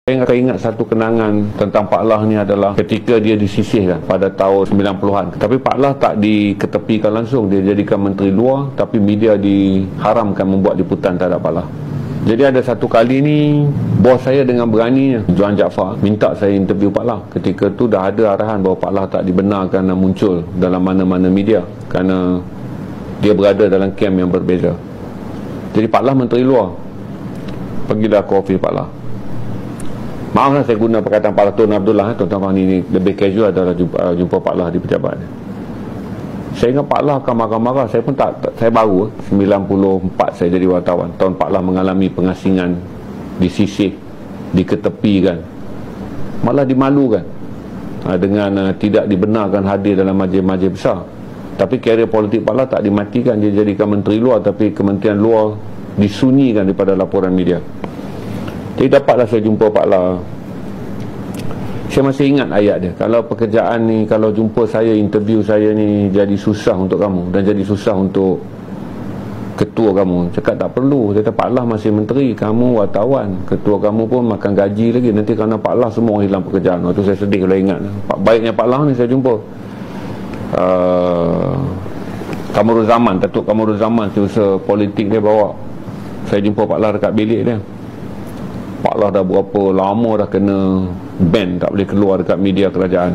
Saya ingat satu kenangan tentang Pak Lah ni adalah ketika dia disisihkan pada tahun 90-an. Tapi Pak Lah tak diketepikan langsung, dia jadikan menteri luar, tapi media diharamkan membuat liputan terhadap Pak Lah. Jadi ada satu kali ni, bos saya dengan beraninya, Johan Jaafar, minta saya interview Pak Lah. Ketika tu dah ada arahan bahawa Pak Lah tak dibenarkan muncul dalam mana-mana media kerana dia berada dalam kem yang berbeza. Jadi Pak Lah menteri luar, pergilah ke ofis Pak Lah. Maaflah saya guna perkataan Pak Lah Tun Abdullah, tuan-tuan ini lebih casual adalah jumpa Pak Lah di pejabat. Saya ingat Pak Lah akan marah-marah. Saya pun saya baru 94 saya jadi wartawan. Tahun Pak Lah mengalami pengasingan, disisih, diketepikan, malah dimalukan dengan tidak dibenarkan hadir dalam majlis-majlis besar. Tapi karier politik Pak Lah tak dimatikan. Dia jadikan menteri luar, tapi kementerian luar disunyikan daripada laporan media. Jadi dapatlah saya jumpa Pak Lah. Saya masih ingat ayat dia, kalau pekerjaan ni, kalau jumpa saya, interview saya ni jadi susah untuk kamu dan jadi susah untuk ketua kamu, cakap tak perlu. Dia kata Pak Lah masih menteri, kamu wartawan, ketua kamu pun makan gaji lagi, nanti kerana Pak Lah semua hilang pekerjaan. Waktu saya sedih kalau ingat. Baiknya Pak Lah ni saya jumpa Kamarul Zaman, Datuk Kamarul Zaman, usaha politik dia bawa saya jumpa Pak Lah dekat bilik dia. Pak Lah dah berapa lama dah kena ban, tak boleh keluar dekat media kerajaan.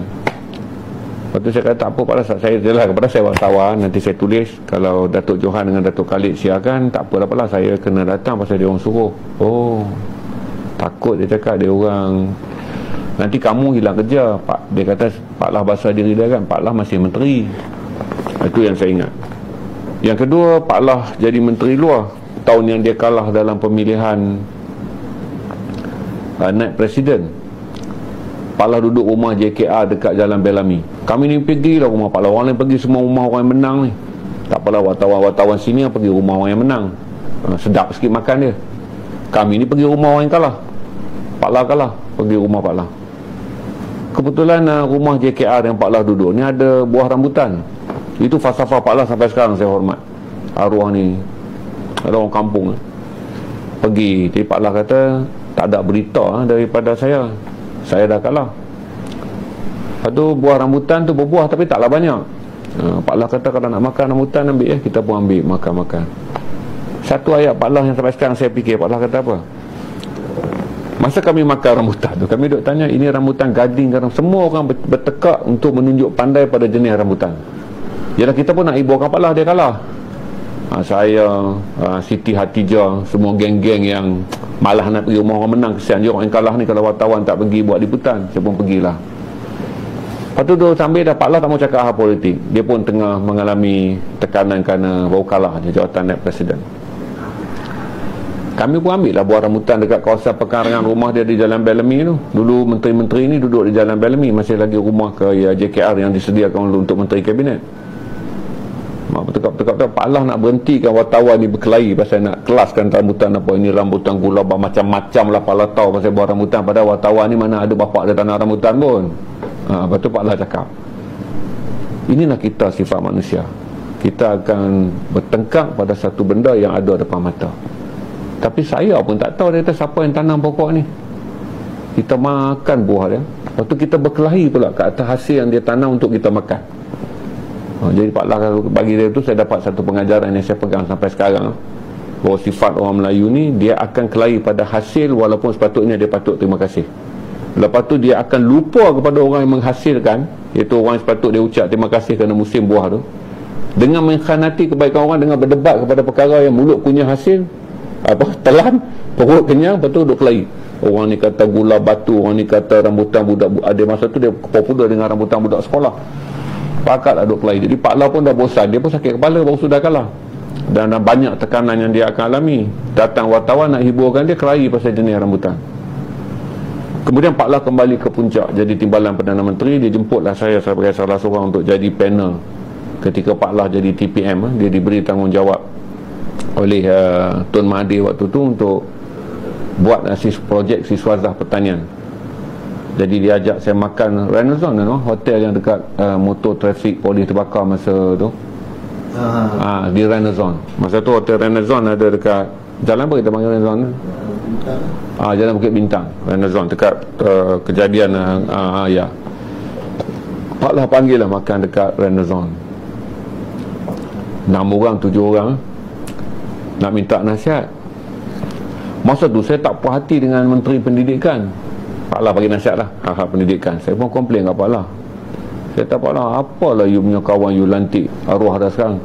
Lepas tu saya kata tak apa Pak Lah, saya jelas kepada saya wartawan, nanti saya tulis kalau Datuk Johan dengan Datuk Khalid siarkan, tak apalah Pak Lah, saya kena datang pasal dia orang suruh. Oh, takut dia cakap, dia orang nanti kamu hilang kerja. Dia kata Pak Lah bahasa diri dia kan, Pak Lah masih menteri. Itu yang saya ingat. Yang kedua, Pak Lah jadi menteri luar tahun yang dia kalah dalam pemilihan naik presiden. Pak Lah duduk rumah JKR dekat Jalan Bellamy. Kami ni pergilah rumah Pak Lah. Orang lain pergi semua rumah orang yang menang ni. Tak apalah, wartawan-wartawan sini yang pergi rumah orang yang menang. Sedap sikit makan dia. Kami ni pergi rumah orang yang kalah. Pak Lah kalah, pergi rumah Pak Lah. Kebetulan rumah JKR yang Pak Lah duduk ni ada buah rambutan. Itu falsafah Pak Lah sampai sekarang saya hormat. Arwah ni ada orang kampung pergi. Jadi Pak Lah kata tak ada berita daripada saya dah kalah. Lepas tu buah rambutan tu berbuah tapi taklah banyak. Pak Lah kata kalau nak makan rambutan ambil kita pun ambil, makan-makan. Satu ayat Pak Lah yang sampai sekarang saya fikir, Pak Lah kata apa? Masa kami makan rambutan tu, kami duk tanya ini rambutan gading kan? Semua orang bertekak untuk menunjuk pandai pada jenis rambutan. Yalah kita pun nak ibukan Pak Lah, dia kalah. Saya, Siti Hatijah, semua geng-geng yang malah nak pergi rumah orang menang, kesian je orang yang kalah ni kalau wartawan tak pergi buat liputan. Saya pun pergilah. Lepas tu sambil dah Pak Lah tak mau cakap hal politik, dia pun tengah mengalami tekanan kerana baru kalah je jawatan naib presiden. Kami pun ambil lah buah rambutan dekat kawasan pekarangan rumah dia di Jalan Bellamy tu. Dulu menteri-menteri ni duduk di Jalan Bellamy, masih lagi rumah ke JKR yang disediakan untuk menteri kabinet. Betul-betul Pak Lah nak berhentikan wartawan ni berkelahi pasal nak kelaskan rambutan apa. Ini rambutan gulaba macam-macam lah Pak Lah tahu pasal buah rambutan, padahal wartawan ni mana ada bapak dia tanah rambutan pun. Lepas tu Pak Lah cakap, inilah kita sifat manusia, kita akan bertengkar pada satu benda yang ada depan mata. Tapi saya pun tak tahu dia kata siapa yang tanam pokok ni. Kita makan buah dia, lepas tu kita berkelahi pula ke atas hasil yang dia tanam untuk kita makan. Jadi Pak Lah bagi dia tu, saya dapat satu pengajaran yang saya pegang sampai sekarang, bahawa sifat orang Melayu ni, dia akan kelahi pada hasil walaupun sepatutnya dia patut terima kasih. Lepas tu dia akan lupa kepada orang yang menghasilkan, iaitu orang yang sepatut dia ucap terima kasih kerana musim buah tu, dengan mengkhianati kebaikan orang, dengan berdebat kepada perkara yang mulut punya hasil telan, perut kenyang, lepas tu duduk kelahi. Orang ni kata gula batu, orang ni kata rambutan budak. Ada masa tu dia popular dengan rambutan budak sekolah. Pakat lah duk kelahi. Jadi Pak Lah pun dah bosan, dia pun sakit kepala baru sudah kalah, dan banyak tekanan yang dia akan alami. Datang wartawan nak hiburkan dia, kelahi pasal jenis rambutan. Kemudian Pak Lah kembali ke puncak jadi timbalan Perdana Menteri. Dia jemputlah saya sebagai salah seorang untuk jadi panel. Ketika Pak Lah jadi TPM, dia diberi tanggungjawab oleh Tun Mahathir waktu tu untuk buat projek Siswazah Pertanian. Jadi dia ajak saya makan Renaissance, hotel yang dekat motor trafik polis terbakar masa tu. Di Renaissance. Masa tu hotel Renaissance ada dekat Jalan apa kita panggil Renazon? Jalan Bukit Bintang, Renazon, dekat kejadian ya. Pak lah panggil lah makan dekat Renazon. 6 orang 7 orang nak minta nasihat. Masa tu saya tak puas hati dengan Menteri Pendidikan. Pak lah bagi nasihat lah hal-hal pendidikan. Saya pun komplain kat Pak lah. Saya tak, Pak lah, apalah you punya kawan you lantik arwah dah sekarang,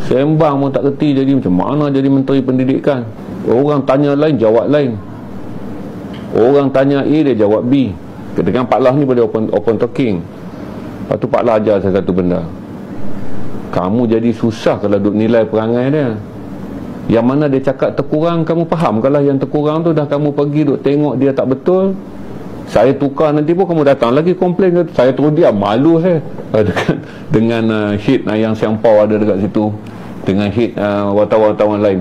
sembang pun tak kerti, jadi macam mana jadi Menteri Pendidikan? Orang tanya lain, jawab lain. Orang tanya A, dia jawab B. Dengan Pak Lah ni boleh open talking. Lepas tu Pak Lah ajar saya satu benda. Kamu jadi susah kalau duk nilai perangai dia. Yang mana dia cakap terkurang, kamu faham. Kalau yang terkurang tu dah kamu pergi duk tengok dia tak betul, saya tukar, nanti pun kamu datang lagi komplain. Saya terus diam, malu saya dengan hit yang Siampau ada dekat situ, dengan hit wartawan-wartawan lain.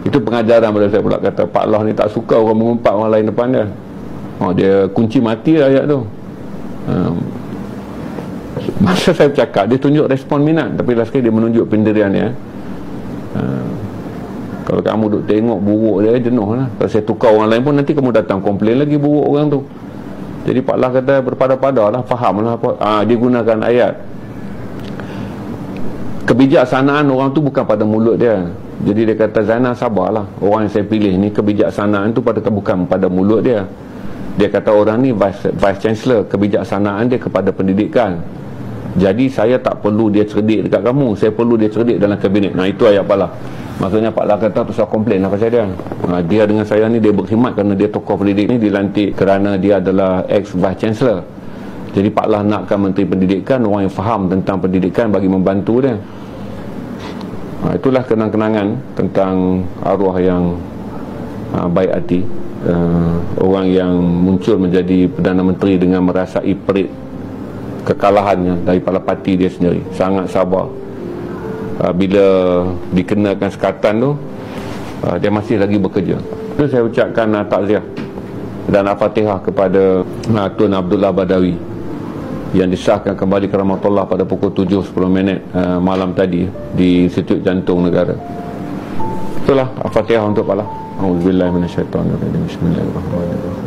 Itu pengajaran pada saya pula. Kata Pak Lah ni tak suka orang mengumpat orang lain depan dia. Dia kunci mati ayat tu. Masa saya bercakap, dia tunjuk respon minat, tapi last sekali dia menunjuk pendirian dia. Kalau kamu duk tengok buruk dia, jenuh lah. Kalau saya tukar orang lain pun, nanti kamu datang komplain lagi buruk orang tu. Jadi Pak Lah kata berpada-pada lah, faham lah apa. Dia gunakan ayat, kebijaksanaan orang tu bukan pada mulut dia. Jadi dia kata, Zainal sabarlah, orang yang saya pilih ni kebijaksanaan tu bukan pada mulut dia. Dia kata orang ni Vice Chancellor, kebijaksanaan dia kepada pendidikan. Jadi saya tak perlu dia cerdik dekat kamu, saya perlu dia cerdik dalam kabinet. Itu ayat Pak Lah. Maksudnya Pak Lah kata tu saya komplain lah pasal dia. Dia dengan saya ni, dia berkhidmat kerana dia tokoh pendidik ni, dilantik kerana dia adalah ex-Vice Chancellor. Jadi Pak Lah nakkan Menteri Pendidikan orang yang faham tentang pendidikan bagi membantu dia. Itulah kenang-kenangan tentang arwah yang baik hati, orang yang muncul menjadi Perdana Menteri dengan merasai perit kekalahannya daripada parti dia sendiri. Sangat sabar. Bila dikenakan sekatan tu, dia masih lagi bekerja. Itu saya ucapkan takziah dan al-Fatihah kepada Tun Abdullah Badawi yang disahkan kembali ke rahmatullah pada pukul 7.10 malam tadi di Institut Jantung Negara. Itulah al-Fatihah untuk Allah. Auzubillahi minasyaitonirrajim. Bismillahirrahmanirrahim.